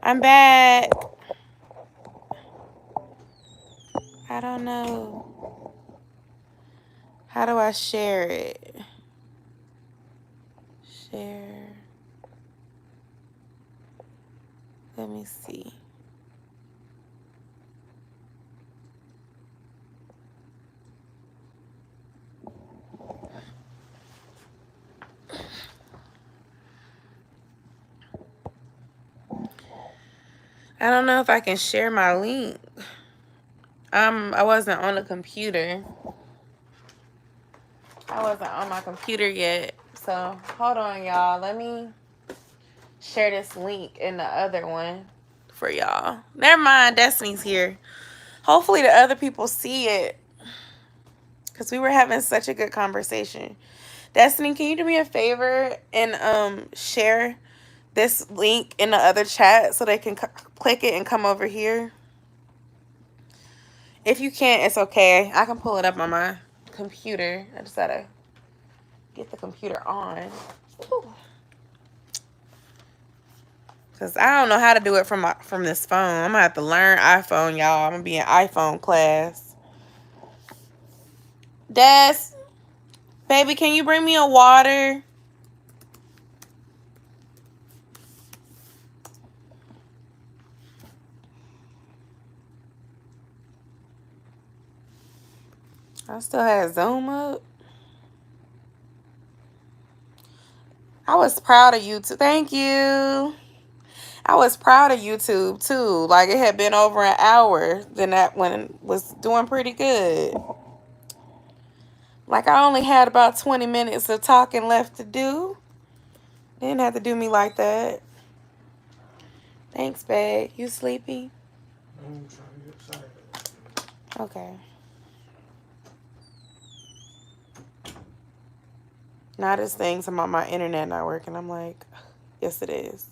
I'm back. I don't know. How do I share it? Share. Let me see. I don't know if I can share my link. I wasn't on the computer. I wasn't on my computer yet. So hold on, y'all. Let me share this link in the other one for y'all. Never mind, Destiny's here. Hopefully the other people see it, because we were having such a good conversation. Destiny, can you do me a favor and share this link in the other chat so they can click it and come over here? If you can't, it's okay. I can pull it up on my computer. I just gotta get the computer on. Because I don't know how to do it from this phone. I'm gonna have to learn iPhone, y'all. I'm gonna be in iPhone class. Des, baby, can you bring me a water? I still had Zoom up. I was proud of YouTube. Thank you. I was proud of YouTube too. Like, it had been over an hour. Then that one was doing pretty good. Like, I only had about 20 minutes of talking left to do. They didn't have to do me like that. Thanks, babe. You sleepy? I'm trying to get excited. Okay. Now this thing's about my internet not working. I'm like, yes, it is.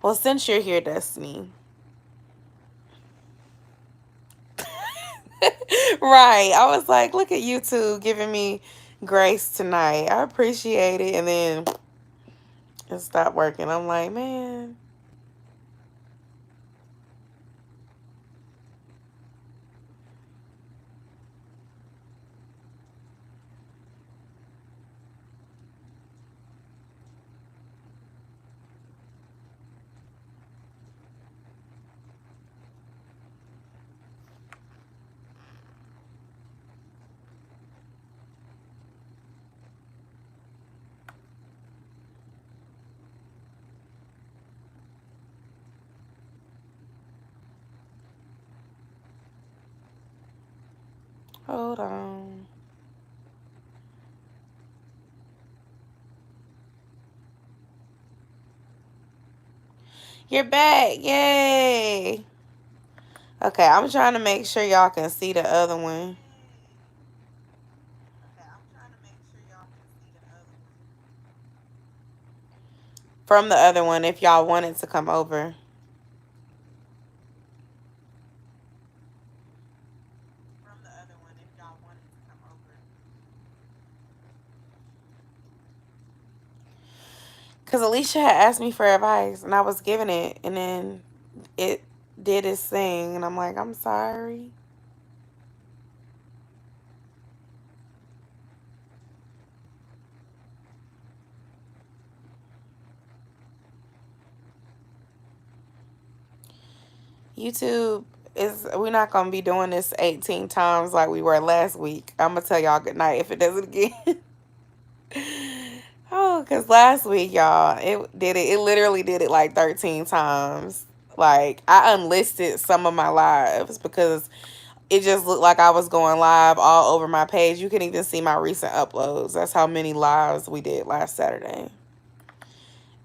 Well, since you're here, Destiny. Right. I was like, look at YouTube giving me grace tonight. I appreciate it. And then it stopped working. I'm like, man. Hold on. You're back. Yay. Okay, I'm trying to make sure y'all can see the other one. From the other one, if y'all wanted to come over. Because Alicia had asked me for advice, and I was giving it, and then it did its thing, and I'm like, I'm sorry. YouTube we're not going to be doing this 18 times like we were last week. I'm going to tell y'all good night if it does it again. Oh, because last week, y'all, it literally did it like 13 times. Like, I unlisted some of my lives because it just looked like I was going live all over my page. You can even see my recent uploads. That's how many lives we did last Saturday.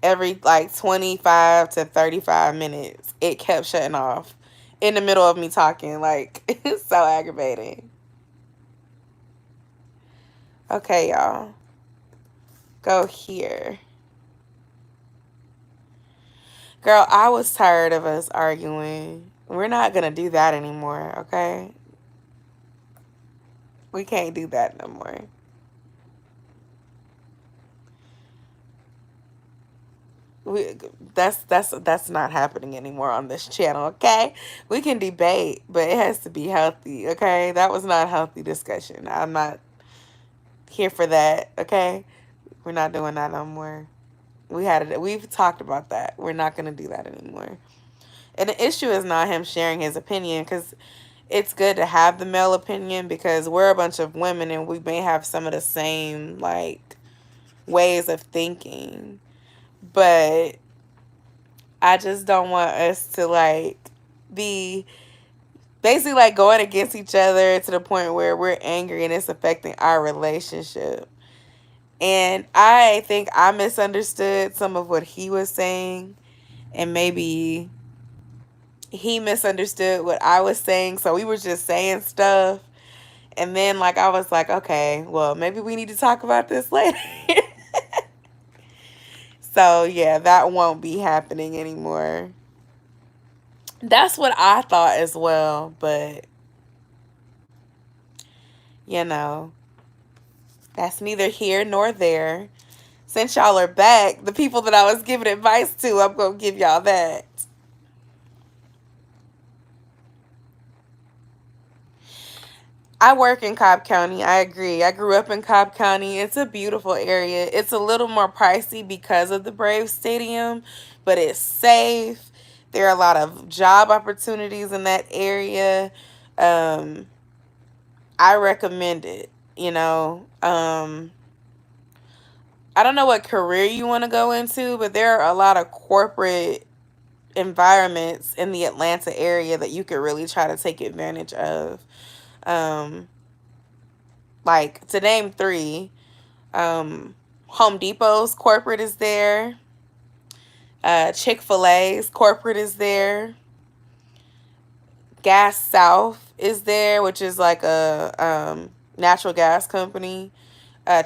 Every like 25 to 35 minutes, it kept shutting off in the middle of me talking. Like, it's so aggravating. Okay, y'all. Go here. Girl, I was tired of us arguing. We're not going to do that anymore, okay? We can't do that no more. We that's not happening anymore on this channel, okay? We can debate, but it has to be healthy, okay? That was not a healthy discussion. I'm not here for that, okay? We're not doing that no more. We've talked about that. We're not going to do that anymore. And the issue is not him sharing his opinion, because it's good to have the male opinion, because we're a bunch of women and we may have some of the same like ways of thinking. But I just don't want us to like be basically like going against each other to the point where we're angry and it's affecting our relationship. And I think I misunderstood some of what he was saying, and maybe he misunderstood what I was saying. So we were just saying stuff. And then like I was like, okay, well, maybe we need to talk about this later. So yeah, that won't be happening anymore. That's what I thought as well, but you know, that's neither here nor there. Since y'all are back, the people that I was giving advice to, I'm going to give y'all that. I work in Cobb County. I agree. I grew up in Cobb County. It's a beautiful area. It's a little more pricey because of the Braves Stadium, but it's safe. There are a lot of job opportunities in that area. Um, I recommend it, you know. I don't know what career you want to go into, but there are a lot of corporate environments in the Atlanta area that you could really try to take advantage of. Um, like to name three, Home Depot's corporate is there. Chick-fil-A's corporate is there. Gas South is there, which is like a natural gas company.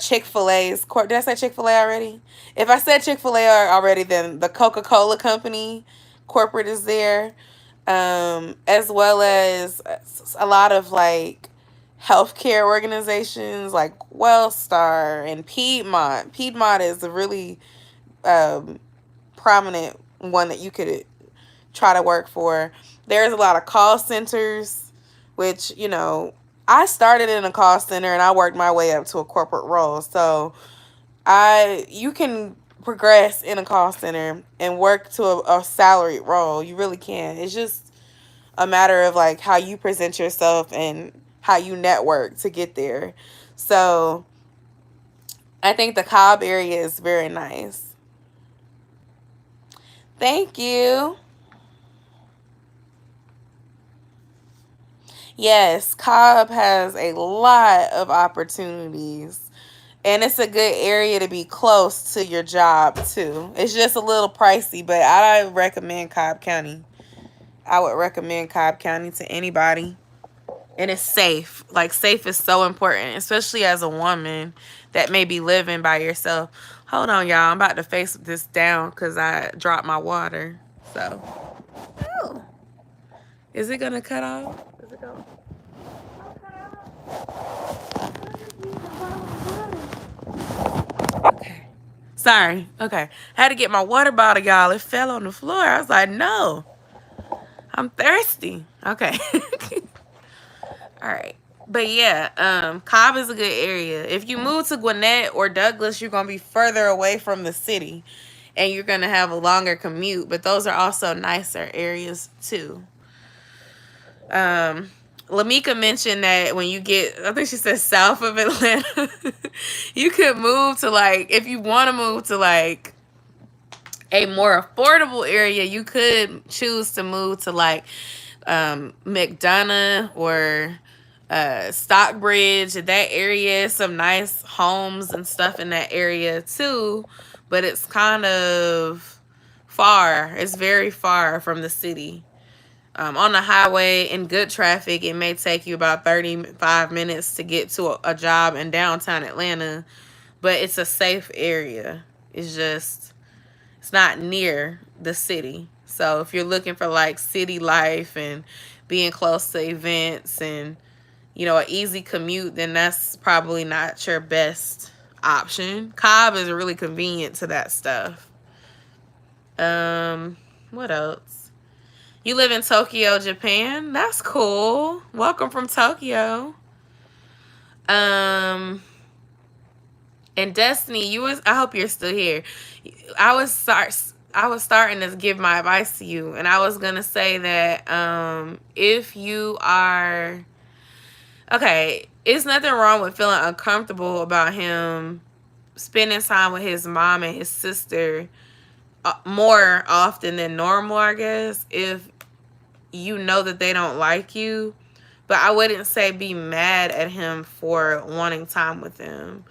Chick-fil-A's did I say Chick-fil-A already? If I said Chick-fil-A already, then the Coca-Cola company corporate is there. As well as a lot of like healthcare organizations like Wellstar and Piedmont. Piedmont is a really um, prominent one that you could try to work for. There's a lot of call centers, which, you know, I started in a call center and I worked my way up to a corporate role. So you can progress in a call center and work to a salaried role. You really can. It's just a matter of like how you present yourself and how you network to get there. So I think the Cobb area is very nice. Thank you. Yes, Cobb has a lot of opportunities. And it's a good area to be close to your job, too. It's just a little pricey, but I recommend Cobb County. I would recommend Cobb County to anybody. And it's safe. Like, safe is so important, especially as a woman that may be living by yourself. Hold on, y'all. I'm about to face this down because I dropped my water. So, oh. Is it going to cut off? Is it going to Okay. Sorry. Okay. I had to get my water bottle, y'all. It fell on the floor. I was like, no. I'm thirsty. Okay. All right. But yeah, Cobb is a good area. If you move to Gwinnett or Douglas, you're going to be further away from the city and you're going to have a longer commute, but those are also nicer areas too. Lamika mentioned that when you get, I think she said south of Atlanta, you could move to like, if you want to move to like a more affordable area, you could choose to move to like McDonough or Stockbridge. That area, some nice homes and stuff in that area too, but it's kind of far. It's very far from the city. On the highway in good traffic, it may take you about 35 minutes to get to a job in downtown Atlanta, but it's a safe area. It's not near the city. So if you're looking for like city life and being close to events and, you know, an easy commute, then that's probably not your best option. Cobb is really convenient to that stuff. What else? You live in Tokyo, Japan? That's cool. Welcome from Tokyo. Um, and Destiny, you was. I hope you're still here. I was starting to give my advice to you, and I was gonna say that if you are okay, it's nothing wrong with feeling uncomfortable about him spending time with his mom and his sister more often than normal, I guess, if you know that they don't like you. But I wouldn't say be mad at him for wanting time with them,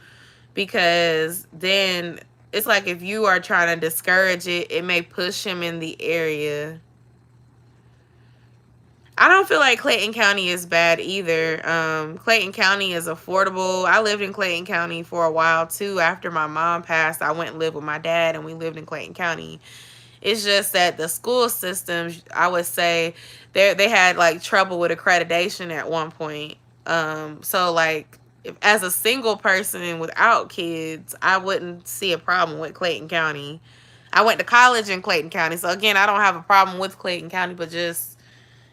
because then it's like if you are trying to discourage it, it may push him in the area. I don't feel like Clayton County is bad either. Clayton County is affordable. I lived in Clayton County for a while too. After my mom passed, I went and lived with my dad, and we lived in Clayton County. It's just that the school systems, I would say, they had like trouble with accreditation at one point. So like, if, as a single person without kids, I wouldn't see a problem with Clayton County. I went to college in Clayton County, so again, I don't have a problem with Clayton County, but just,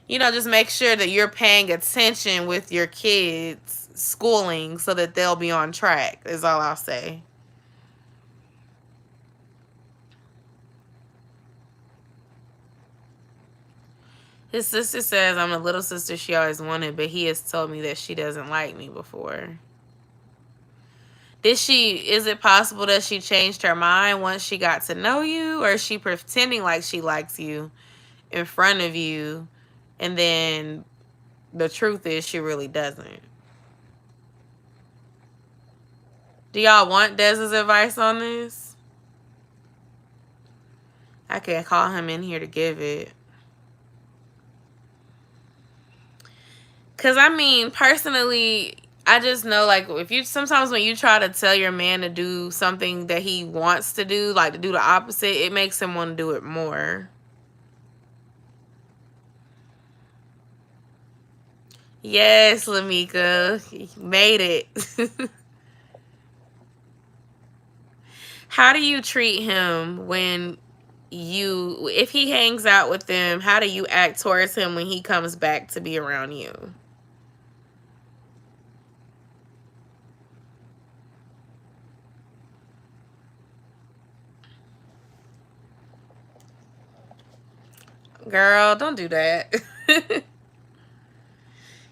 just make sure that you're paying attention with your kids' schooling so that they'll be on track, is all I'll say. His sister says I'm the little sister she always wanted, but he has told me that she doesn't like me before. Is it possible that she changed her mind once she got to know you, or is she pretending like she likes you in front of you, and then the truth is she really doesn't? Do y'all want Dez's advice on this? I can call him in here to give it. Because, I mean, personally, I just know, like, if you, sometimes when you try to tell your man to do something that he wants to do, like to do the opposite, it makes him want to do it more. Yes, Lamika, you made it. How do you treat him if he hangs out with them, how do you act towards him when he comes back to be around you? Girl, don't do that.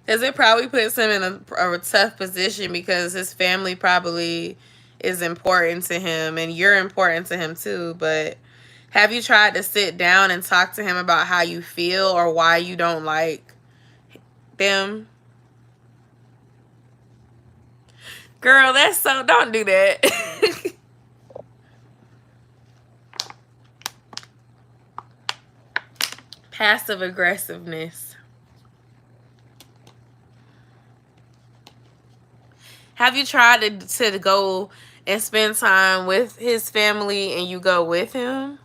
Because it probably puts him in a tough position, because his family probably is important to him and you're important to him too. But have you tried to sit down and talk to him about how you feel or why you don't like them? Girl, don't do that. Passive aggressiveness. Have you tried to go and spend time with his family and you go with him?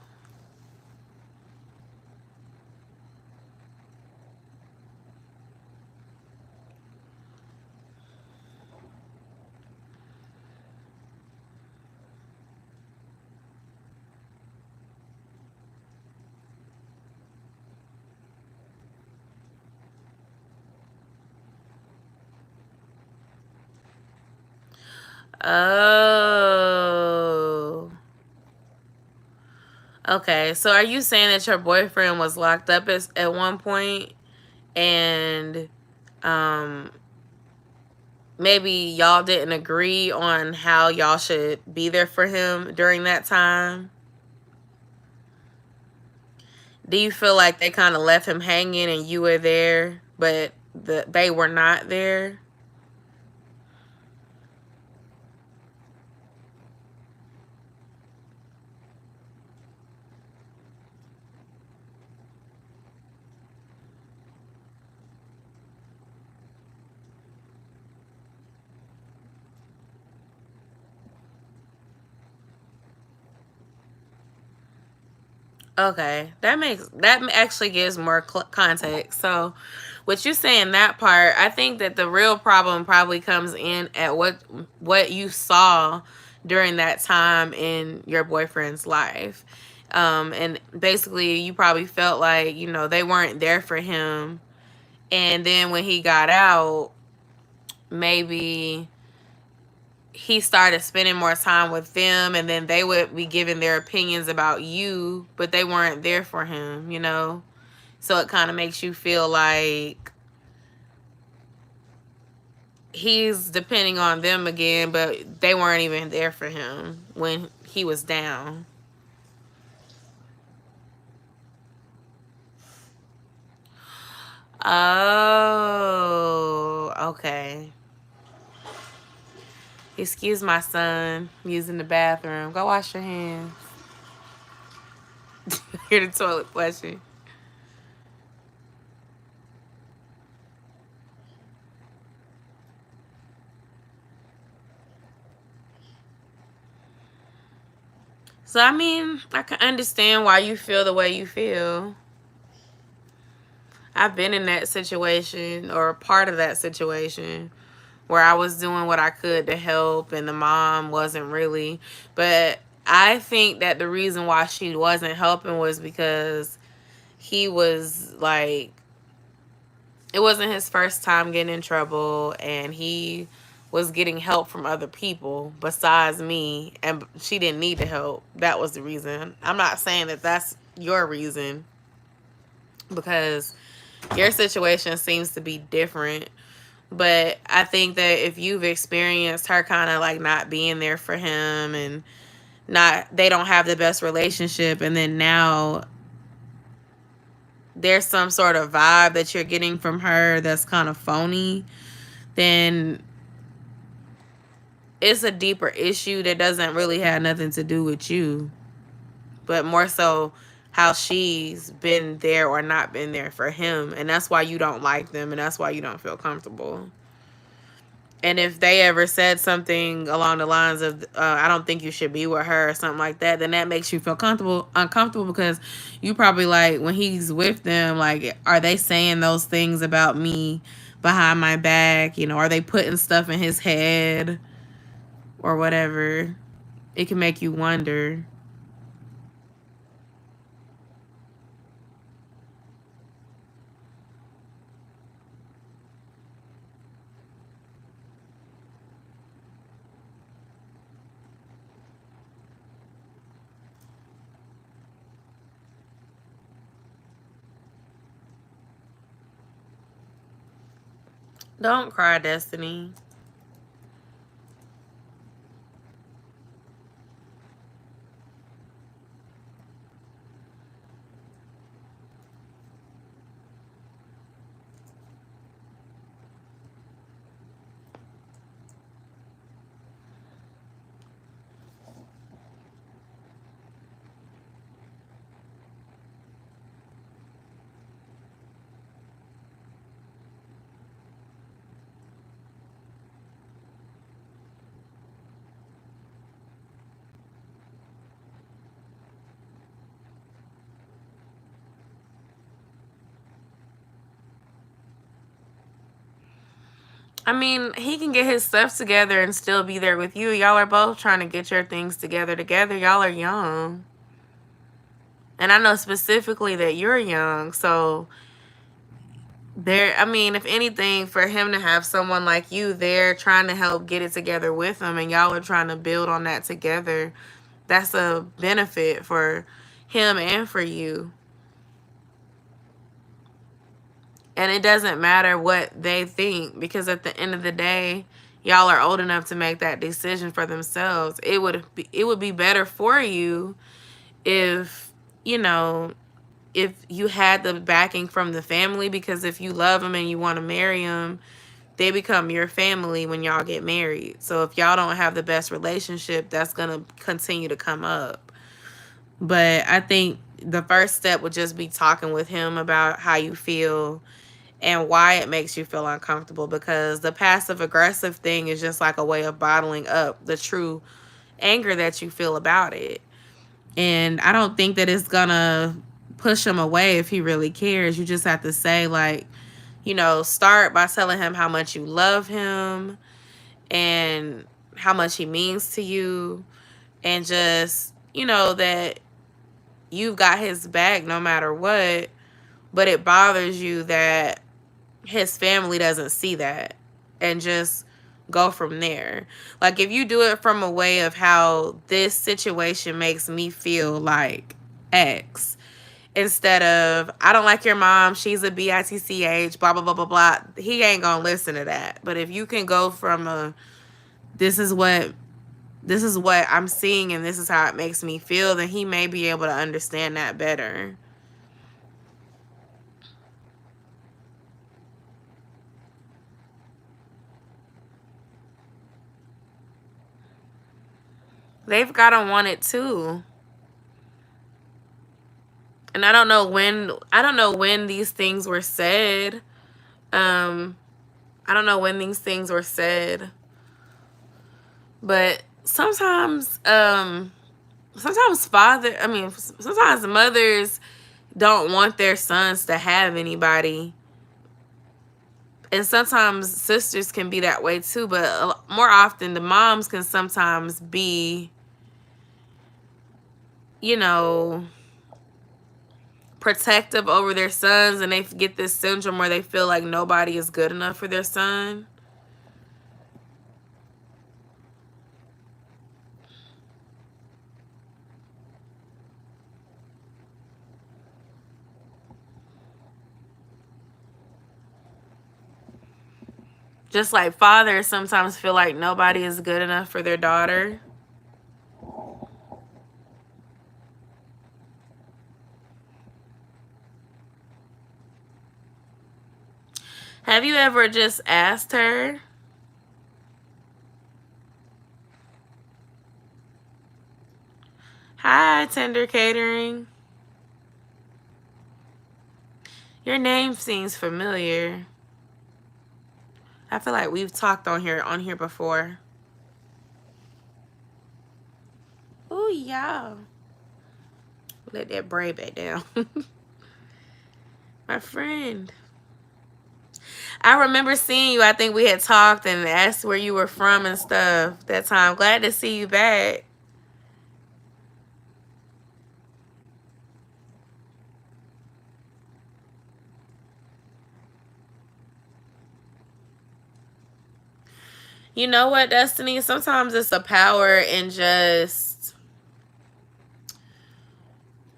Oh. Okay, so are you saying that your boyfriend was locked up at one point, and um maybe y'all didn't agree on how y'all should be there for him during that time? Do you feel like they kind of left him hanging and you were there, but they were not there? Okay, that actually gives more context. So, with you saying that part, I think that the real problem probably comes in at what you saw during that time in your boyfriend's life. And basically you probably felt like, you know, they weren't there for him. And then when he got out, maybe he started spending more time with them, and then they would be giving their opinions about you, but they weren't there for him, you know? So it kind of makes you feel like he's depending on them again, but they weren't even there for him when he was down. Oh, okay. Excuse my son using the bathroom. Go wash your hands. Hear the toilet flushing. So, I mean, I can understand why you feel the way you feel. I've been in that situation, or part of that situation, where I was doing what I could to help and the mom wasn't really. But I think that the reason why she wasn't helping was because he was like, it wasn't his first time getting in trouble, and he was getting help from other people besides me, and she didn't need the help. That was the reason. I'm not saying that that's your reason, because your situation seems to be different. But I think that if you've experienced her kind of like not being there for him, and not, they don't have the best relationship, and then now there's some sort of vibe that you're getting from her that's kind of phony, then it's a deeper issue that doesn't really have nothing to do with you, but more so how she's been there or not been there for him. And that's why you don't like them, and that's why you don't feel comfortable. And if they ever said something along the lines of, I don't think you should be with her or something like that, then that makes you feel uncomfortable, because you probably like, when he's with them, like, are they saying those things about me behind my back? You know, are they putting stuff in his head or whatever? It can make you wonder. Don't cry, Destiny. I mean, he can get his stuff together and still be there with you. Y'all are both trying to get your things together. Y'all are young. And I know specifically that you're young. So there, I mean, if anything, for him to have someone like you there trying to help get it together with him, and y'all are trying to build on that together, that's a benefit for him and for you. And it doesn't matter what they think, because at the end of the day, y'all are old enough to make that decision for themselves. It would be better for you if, you know, if you had the backing from the family, because if you love them and you want to marry them, they become your family when y'all get married. So if y'all don't have the best relationship, that's going to continue to come up. But I think the first step would just be talking with him about how you feel and why it makes you feel uncomfortable, because the passive aggressive thing is just like a way of bottling up the true anger that you feel about it. And I don't think that it's gonna push him away if he really cares. You just have to say, like, you know, start by telling him how much you love him and how much he means to you, and just, you know, that you've got his back no matter what, but it bothers you that his family doesn't see that, and just go from there. Like, if you do it from a way of how this situation makes me feel like X, instead of I don't like your mom, she's a bitch, blah blah blah blah blah, he ain't gonna listen to that. But if you can go from a this is what I'm seeing and this is how it makes me feel, then he may be able to understand that better. They've gotta want it too. And I don't know when these things were said. I don't know when these things were said. But sometimes sometimes mothers don't want their sons to have anybody. And sometimes sisters can be that way too, but more often the moms can sometimes be, you know, protective over their sons, and they get this syndrome where they feel like nobody is good enough for their son. Just like fathers sometimes feel like nobody is good enough for their daughter. Have you ever just asked her? Hi, Tender Catering. Your name seems familiar. I feel like we've talked on here before. Oh yeah. Let that braid back down. My friend. I remember seeing you. I think we had talked and asked where you were from and stuff that time. Glad to see you back. You know what, Destiny? Sometimes it's a power in just...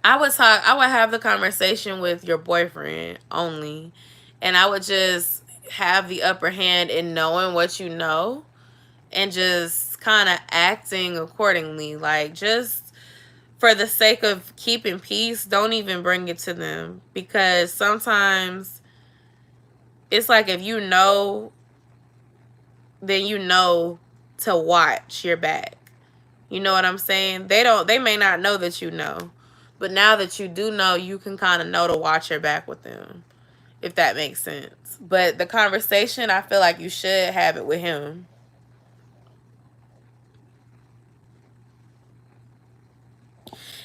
I would have the conversation with your boyfriend only. And I would just have the upper hand in knowing what you know. And just kind of acting accordingly. Like, just for the sake of keeping peace, don't even bring it to them. Because sometimes it's like if you know, then you know to watch your back. You know what I'm saying? They may not know that you know. But now that you do know, you can kind of know to watch your back with them. If that makes sense. But the conversation, I feel like you should have it with him.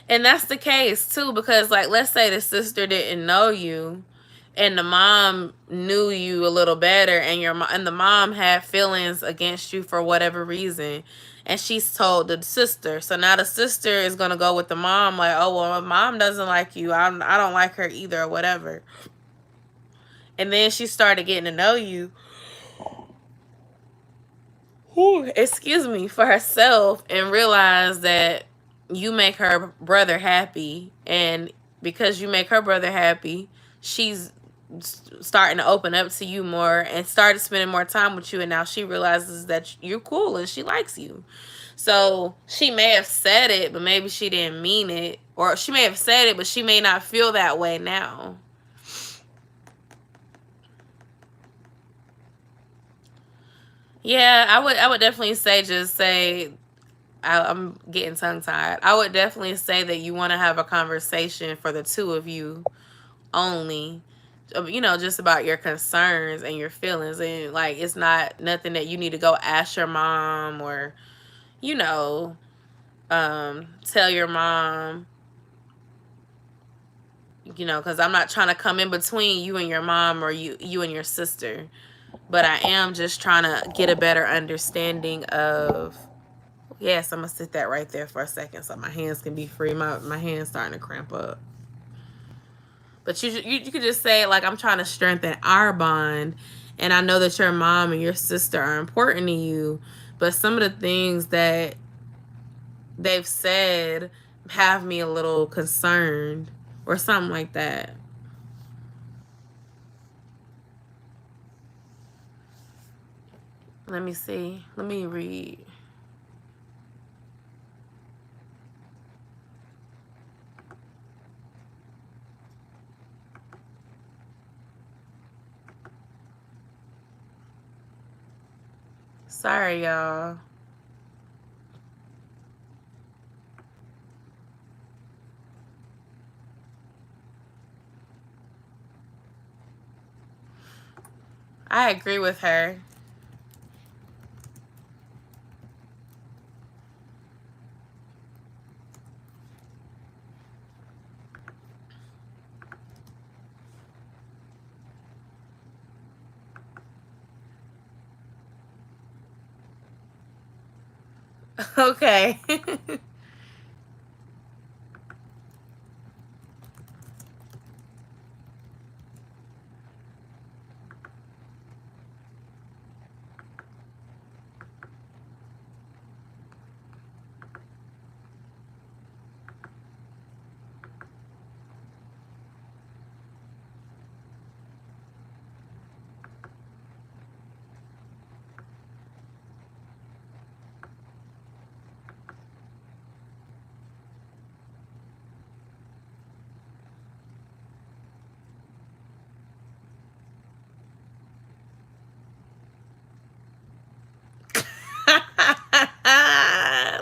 And that's the case too, because like, let's say the sister didn't know you and the mom knew you a little better, and the mom had feelings against you for whatever reason, and she's told the sister. So now the sister is going to go with the mom like, oh, well, my mom doesn't like you. I don't like her either or whatever. And then she started getting to know you. Excuse me, for herself, and realize that you make her brother happy, and because you make her brother happy, she's starting to open up to you more and started spending more time with you, and now she realizes that you're cool and she likes you. So she may have said it, but maybe she didn't mean it, or she may have said it, but she may not feel that way now. Yeah, I would definitely say, just say, I'm getting tongue-tied. I would definitely say that you want to have a conversation for the two of you only. You know, just about your concerns and your feelings. And, like, it's not nothing that you need to go ask your mom or, you know, tell your mom. You know, because I'm not trying to come in between you and your mom, or you and your sister. But I am just trying to get a better understanding of... Yes, I'm gonna sit that right there for a second so my hands can be free. My hands starting to cramp up. But you could just say, like, I'm trying to strengthen our bond, and I know that your mom and your sister are important to you, but some of the things that they've said have me a little concerned, or something like that. Let me see. Let me read. Sorry, y'all. I agree with her. Okay.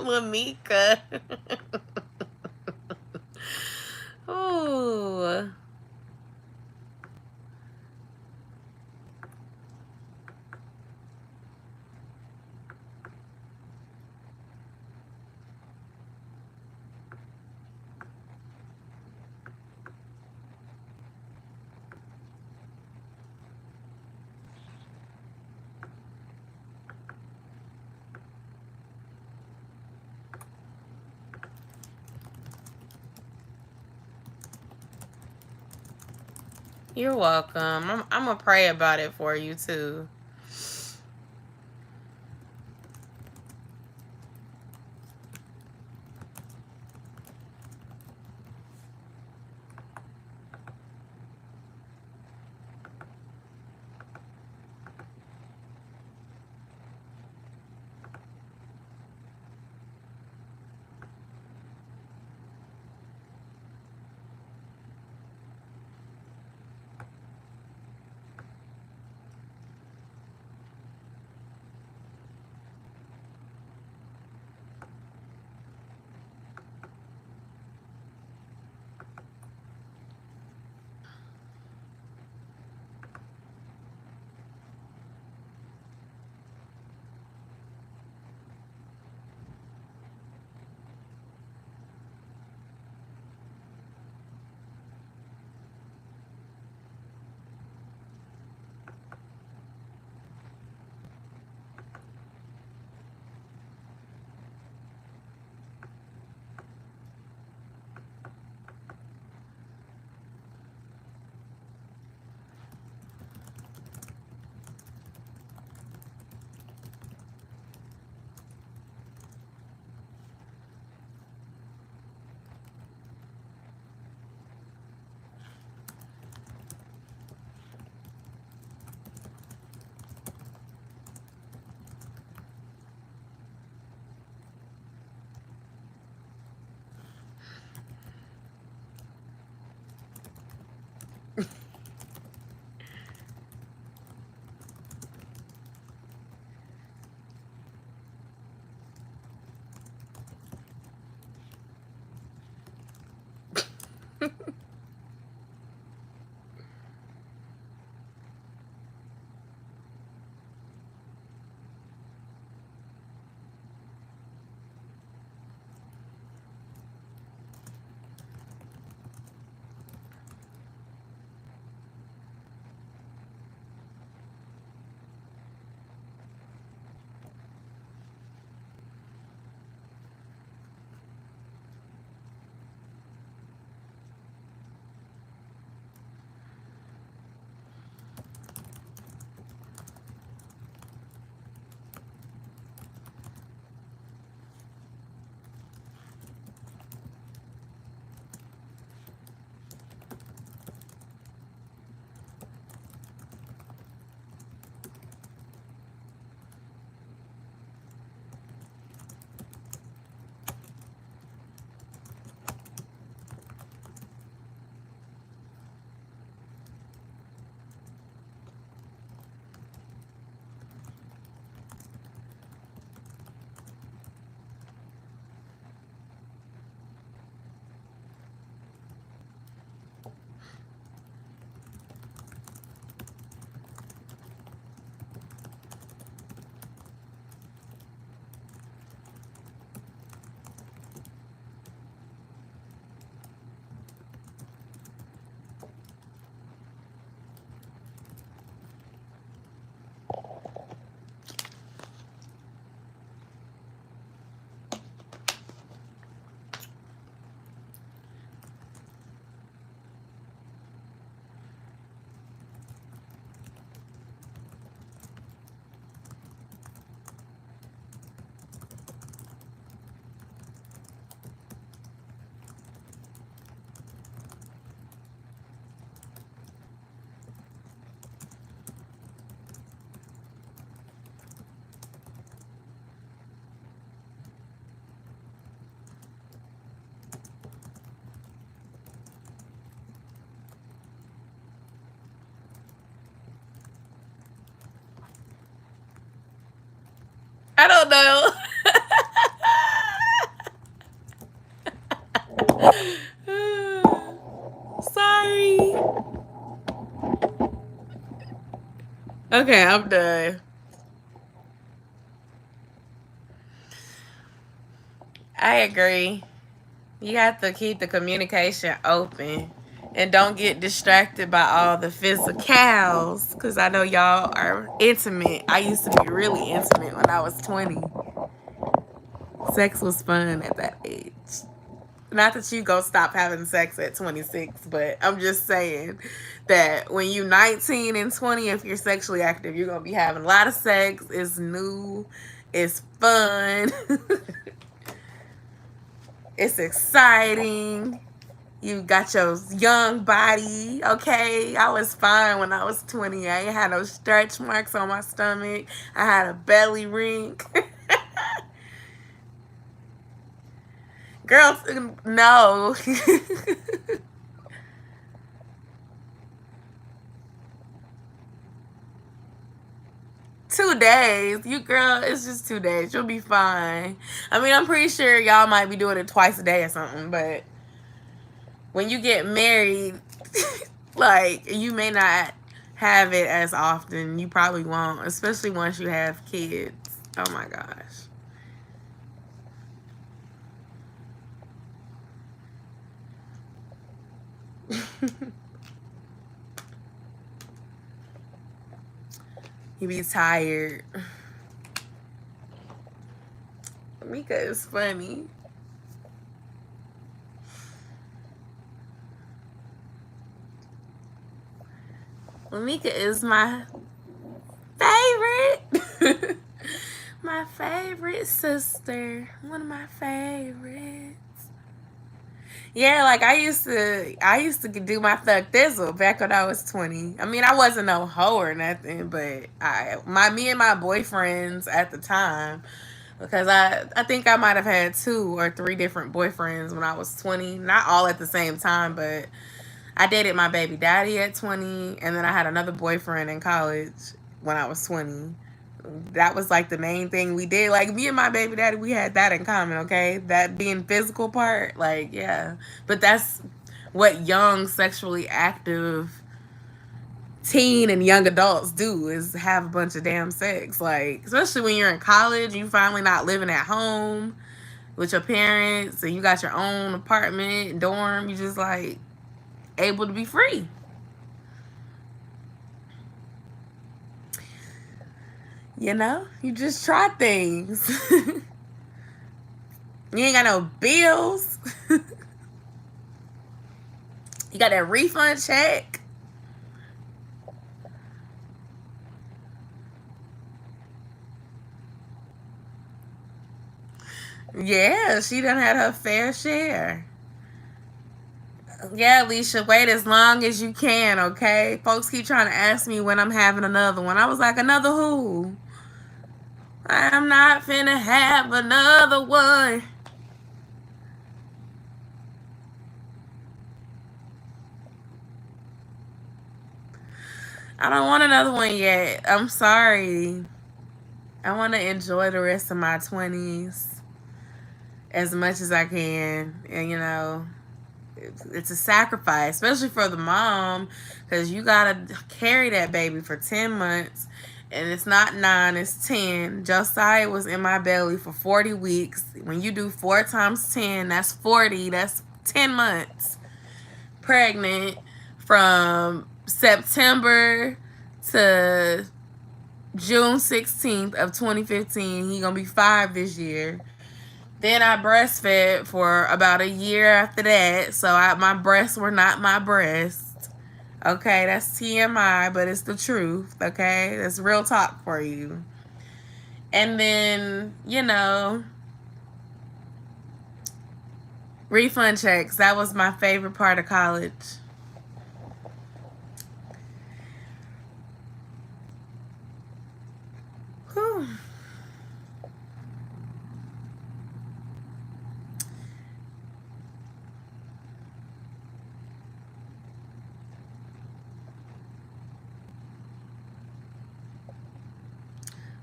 Lamika. Ooh. You're welcome. I'm gonna pray about it for you too. Sorry. Okay, I'm done. I agree. You have to keep the communication open and don't get distracted by all the physicals because I know y'all are intimate. I used to be really intimate when I was 20. Sex was fun at that age. Not that you go stop having sex at 26, but I'm just saying that when you 19 and 20, if you're sexually active, you're going to be having a lot of sex. It's new. It's fun. It's exciting. You got your young body, okay? I was fine when I was 20. I ain't had no stretch marks on my stomach. I had a belly ring. Girls, no. 2 days. You girl, it's just 2 days. You'll be fine. I mean, I'm pretty sure y'all might be doing it twice a day or something, but when you get married, like, you may not have it as often. You probably won't, especially once you have kids. Oh my gosh. You be tired. Mika is funny. Mika is my favorite. My favorite sister. One of my favorites. Yeah, like I used to do my thug thizzle back when I was 20. I mean, I wasn't no hoe or nothing, but me and my boyfriends at the time, because I think I might have had 2 or 3 different boyfriends when I was 20. Not all at the same time, but I dated my baby daddy at 20, and then I had another boyfriend in college when I was 20. That was like the main thing we did. Like, me and my baby daddy, we had that in common, okay? That being physical part, like, yeah. But that's what young, sexually active teen and young adults do, is have a bunch of damn sex. Like, especially when you're in college, you finally not living at home with your parents and you got your own apartment, dorm, you just like able to be free. You know? You just try things. You ain't got no bills. You got that refund check. Yeah, she done had her fair share. Yeah, Alicia, wait as long as you can, okay? Folks keep trying to ask me when I'm having another one. I was like, another who? I'm not finna have another one. I don't want another one yet. I'm sorry. I want to enjoy the rest of my 20s as much as I can. And, you know, it's a sacrifice, especially for the mom, because you got to carry that baby for 10 months. And it's not 9, it's 10. Josiah was in my belly for 40 weeks. When you do 4 times 10, that's 40. That's 10 months pregnant from September to June 16th of 2015. He gonna be 5 this year. Then I breastfed for about a year after that. So my breasts were not my breasts. Okay, that's TMI, but it's the truth. Okay, that's real talk for you. And then, you know, refund checks. That was my favorite part of college. Whew.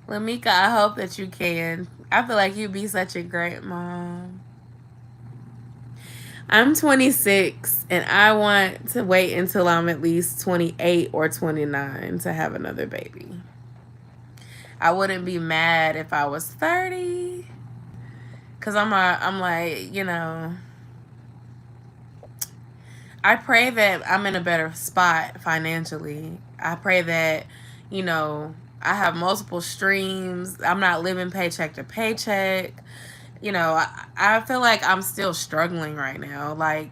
Lamika, I hope that you can. I feel like you'd be such a great mom. I'm 26 and I want to wait until I'm at least 28 or 29 to have another baby. I wouldn't be mad if I was 30 cuz I'm like, you know, I pray that I'm in a better spot financially. I pray that, you know, I have multiple streams. I'm not living paycheck to paycheck. You know, I feel like I'm still struggling right now. Like,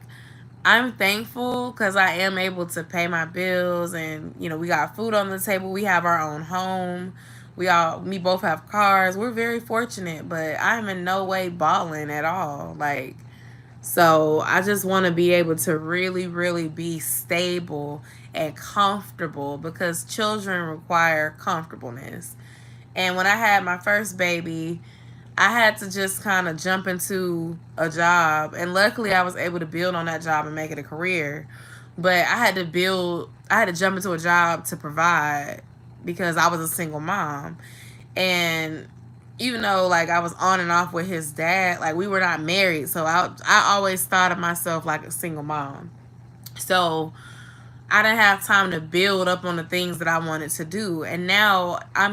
I'm thankful because I am able to pay my bills and, you know, we got food on the table. We have our own home. We both have cars. We're very fortunate, but I'm in no way balling at all. Like, so I just want to be able to really, really be stable and comfortable because children require comfortableness. And when I had my first baby, I had to just kind of jump into a job. And luckily, I was able to build on that job and make it a career. But I had to jump into a job to provide because I was a single mom. And even though like I was on and off with his dad, like we were not married, so I always thought of myself like a single mom. So I didn't have time to build up on the things that I wanted to do. And now I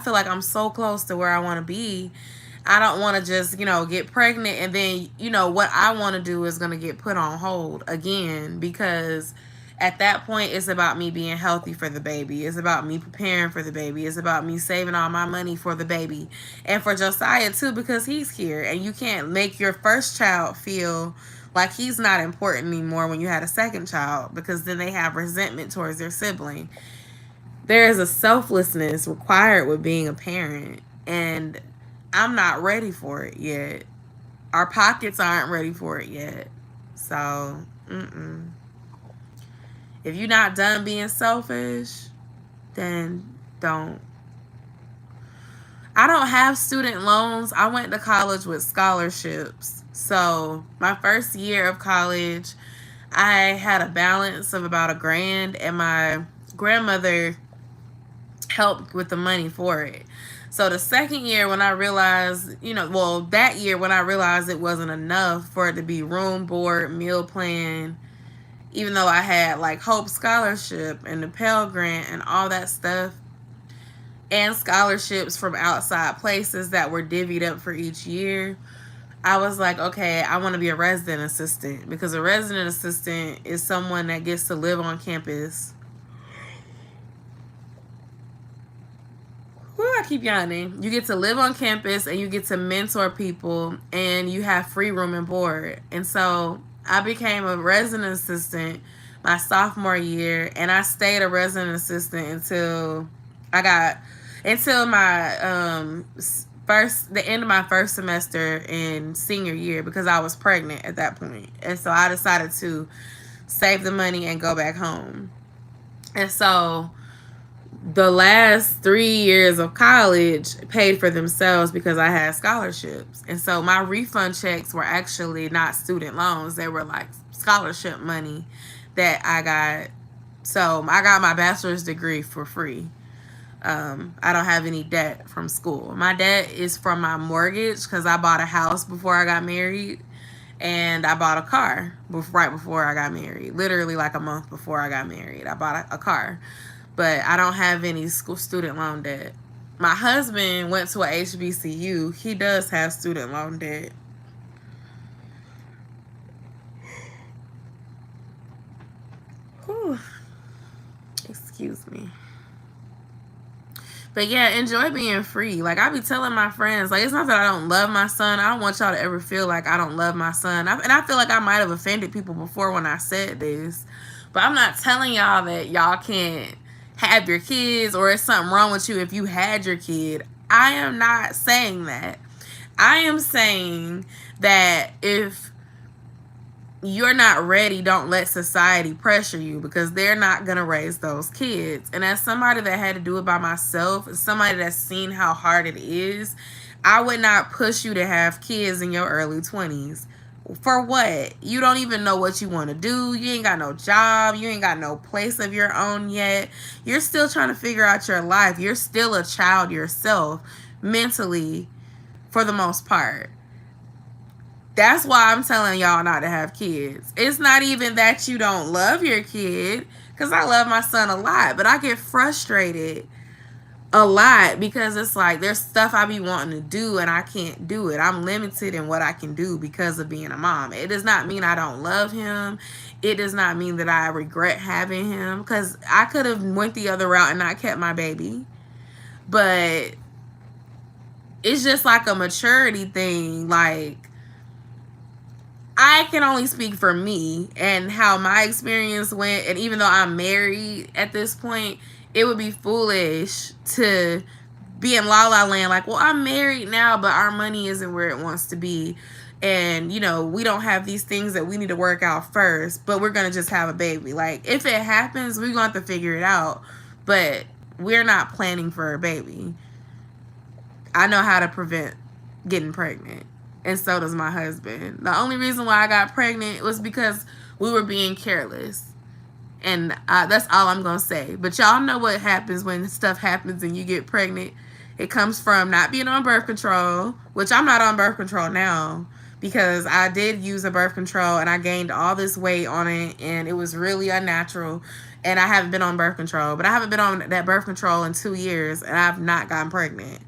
feel like I'm so close to where I want to be. I don't want to just, you know, get pregnant and then, you know, what I want to do is going to get put on hold again because at that point it's about me being healthy for the baby. It's about me preparing for the baby. It's about me saving all my money for the baby. And for Josiah too because he's here and you can't make your first child feel like he's not important anymore when you had a second child because then they have resentment towards their sibling. There is a selflessness required with being a parent, and I'm not ready for it yet. Our pockets aren't ready for it yet. So, if you're not done being selfish, then don't. I don't have student loans. I went to college with scholarships. So, my first year of college, I had a balance of about $1,000, and my grandmother helped with the money for it. So the second year when I realized, that year when I realized it wasn't enough for it to be room, board, meal plan, even though I had like Hope Scholarship and the Pell Grant and all that stuff, and scholarships from outside places that were divvied up for each year, I was like, okay, I want to be a resident assistant because a resident assistant is someone that gets to live on campus. Woo, I keep yawning. You get to live on campus and you get to mentor people and you have free room and board. And so I became a resident assistant my sophomore year and I stayed a resident assistant until my the end of my first semester in senior year because I was pregnant at that point. And so I decided to save the money and go back home. And so the last 3 years of college paid for themselves because I had scholarships. And so my refund checks were actually not student loans. They were like scholarship money that I got. So I got my bachelor's degree for free. I don't have any debt from school. My debt is from my mortgage because I bought a house before I got married. And I bought a car right before I got married. Literally like a month before I got married. I bought a car. But I don't have any school student loan debt. My husband went to a HBCU. He does have student loan debt. Whew. Excuse me. But yeah, enjoy being free. Like I be telling my friends, like it's not that I don't love my son. I don't want y'all to ever feel like I don't love my son. And I feel like I might have offended people before when I said this. But I'm not telling y'all that y'all can't have your kids or it's something wrong with you if you had your kid. I am not saying that. I am saying that if you're not ready, don't let society pressure you because they're not going to raise those kids. And as somebody that had to do it by myself, somebody that's seen how hard it is, I would not push you to have kids in your early 20s. For what? You don't even know what you want to do. You ain't got no job. You ain't got no place of your own yet. You're still trying to figure out your life. You're still a child yourself, mentally, for the most part. That's why I'm telling y'all not to have kids. It's not even that you don't love your kid, because I love my son a lot, but I get frustrated a lot because it's like there's stuff I be wanting to do and I can't do it. I'm limited in what I can do because of being a mom. It does not mean I don't love him. It does not mean that I regret having him, because I could have went the other route and not kept my baby. But it's just like a maturity thing. Like, I can only speak for me and how my experience went. And even though I'm married at this point, it would be foolish to be in la la land like, well, I'm married now, but our money isn't where it wants to be. And, you know, we don't have these things that we need to work out first, but we're going to just have a baby. Like, if it happens, we're going to have to figure it out. But we're not planning for a baby. I know how to prevent getting pregnant. And so does my husband. The only reason why I got pregnant was because we were being careless. And that's all I'm going to say. But y'all know what happens when stuff happens and you get pregnant. It comes from not being on birth control, which I'm not on birth control now, because I did use a birth control and I gained all this weight on it and it was really unnatural. And I haven't been on birth control. But I haven't been on that birth control in 2 years and I've not gotten pregnant.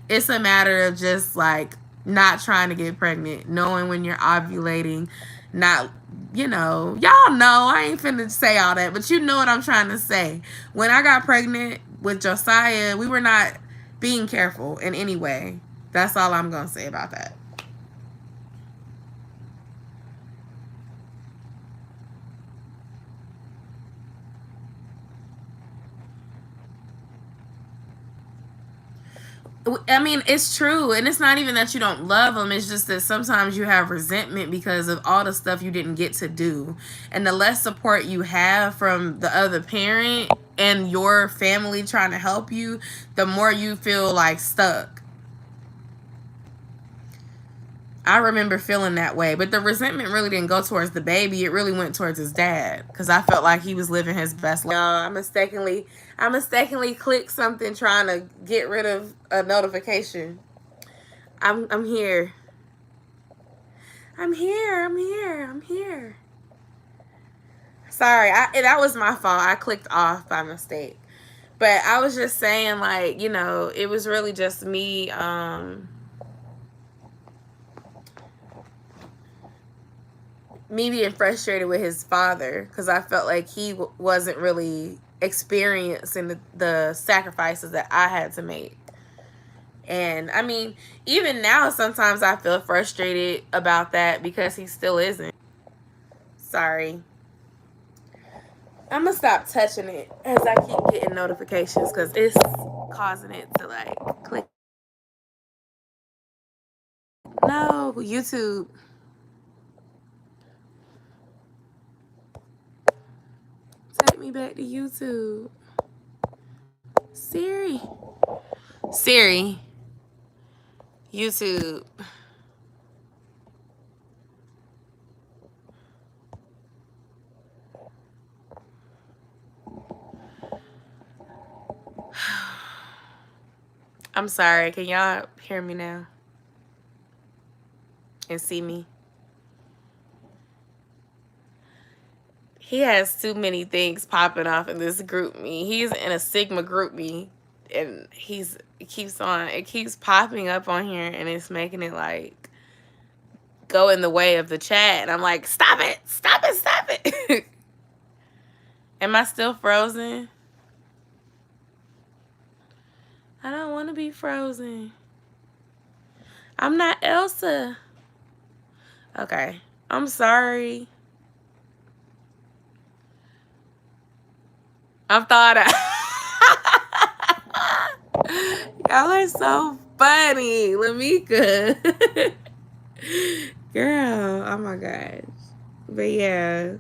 It's a matter of just like not trying to get pregnant, knowing when you're ovulating, not, you know, y'all know, I ain't finna say all that, but you know what I'm trying to say. When I got pregnant with Josiah, we were not being careful in any way. That's all I'm gonna say about that. I mean, it's true. And it's not even that you don't love them. It's just that sometimes you have resentment because of all the stuff you didn't get to do. And the less support you have from the other parent and your family trying to help you, the more you feel like stuck. I remember feeling that way. But the resentment really didn't go towards the baby. It really went towards his dad. Because I felt like he was living his best life. I mistakenly clicked something trying to get rid of a notification. I'm here. I'm here. Sorry, that was my fault. I clicked off by mistake. But I was just saying, like, you know, it was really just me, me being frustrated with his father, because I felt like he wasn't really experiencing the sacrifices that I had to make. And I mean, even now, sometimes I feel frustrated about that because he still isn't. Sorry. I'm gonna stop touching it as I keep getting notifications because it's causing it to like click. No, YouTube. Take me back to YouTube. Siri. YouTube. I'm sorry. Can y'all hear me now? And see me? He has too many things popping off in this GroupMe. He's in a Sigma GroupMe, and it keeps popping up on here, and it's making it like go in the way of the chat. And I'm like, stop it. Am I still frozen? I don't want to be frozen. I'm not Elsa. Okay. I'm sorry. I'm thought Y'all are so funny. Lamika. Girl. Oh my gosh. But yeah.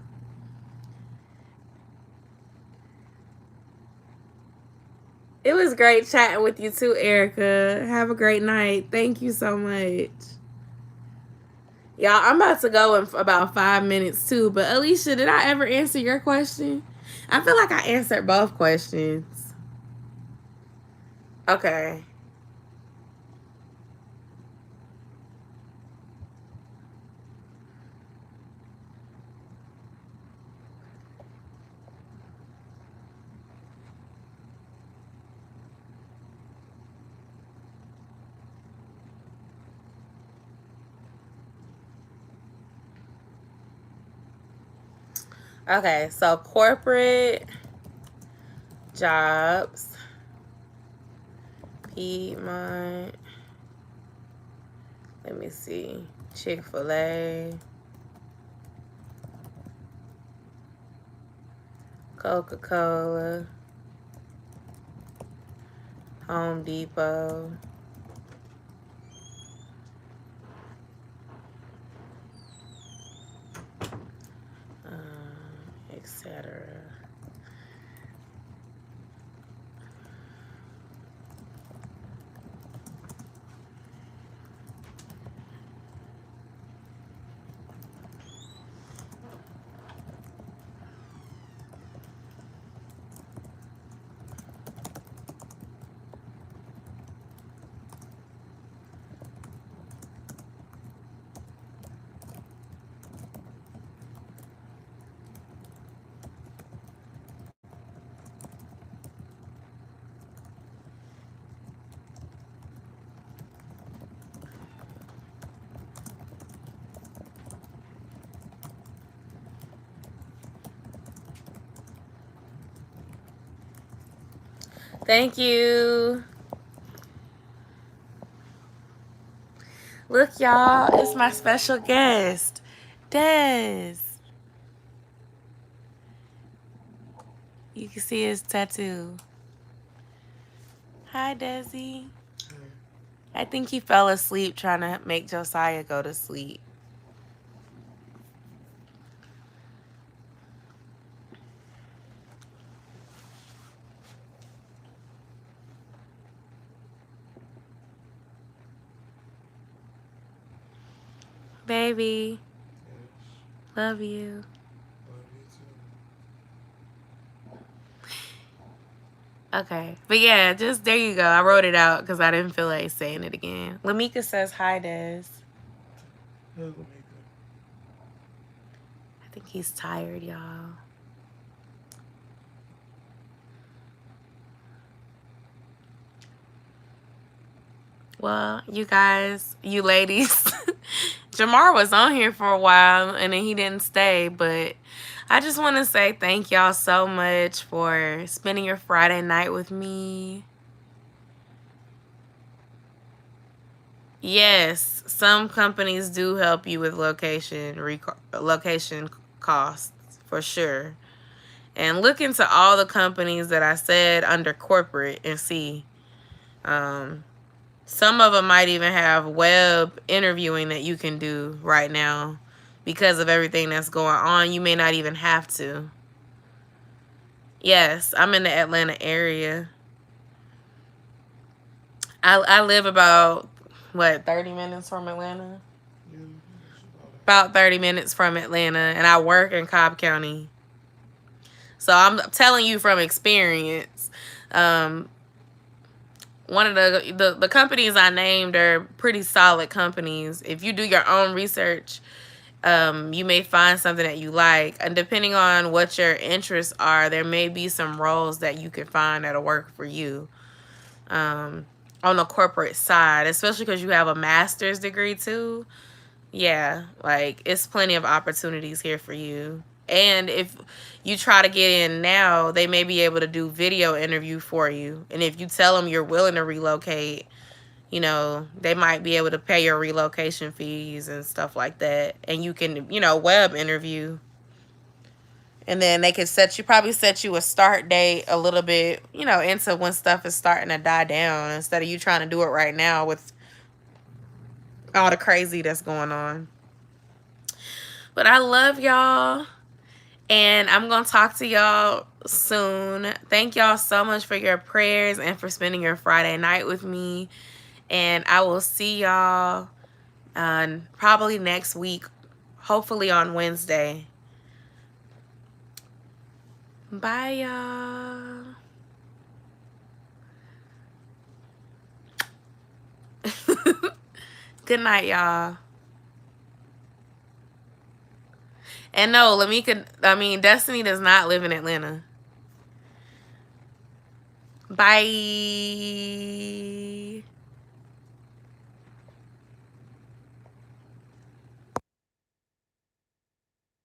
It was great chatting with you too, Erica. Have a great night. Thank you so much. Y'all, I'm about to go in about 5 minutes too. But Alicia, did I ever answer your question? I feel like I answered both questions. Okay. Okay, so corporate jobs, Piedmont, let me see, Chick-fil-A, Coca-Cola, Home Depot, etc. Thank you. Look, y'all, it's my special guest, Des. You can see his tattoo. Hi, Desi. I think he fell asleep trying to make Josiah go to sleep. Baby, love you. Okay, but yeah, just there you go. I wrote it out because I didn't feel like saying it again. Lamika says hi, Des. I think he's tired, y'all. Well, you guys, you ladies, Jamar was on here for a while and then he didn't stay, but I just want to say thank y'all so much for spending your Friday night with me. Yes, some companies do help you with location costs for sure. And look into all the companies that I said under corporate and see. Some of them might even have web interviewing that you can do right now because of everything that's going on. You may not even have to. Yes, I'm in the Atlanta area. I live about, 30 minutes from Atlanta? About 30 minutes from Atlanta, and I work in Cobb County. So I'm telling you from experience. One of the companies I named are pretty solid companies. If you do your own research, you may find something that you like. And depending on what your interests are, there may be some roles that you can find that'll work for you on the corporate side, especially because you have a master's degree too. Yeah, like it's plenty of opportunities here for you. And if you try to get in now, they may be able to do video interview for you. And if you tell them you're willing to relocate, they might be able to pay your relocation fees and stuff like that. And you can, web interview. And then they could probably set you a start date a little bit, into when stuff is starting to die down instead of you trying to do it right now with all the crazy that's going on. But I love y'all. And I'm going to talk to y'all soon. Thank y'all so much for your prayers and for spending your Friday night with me. And I will see y'all probably next week, hopefully on Wednesday. Bye, y'all. Good night, y'all. And no, Destiny does not live in Atlanta. Bye.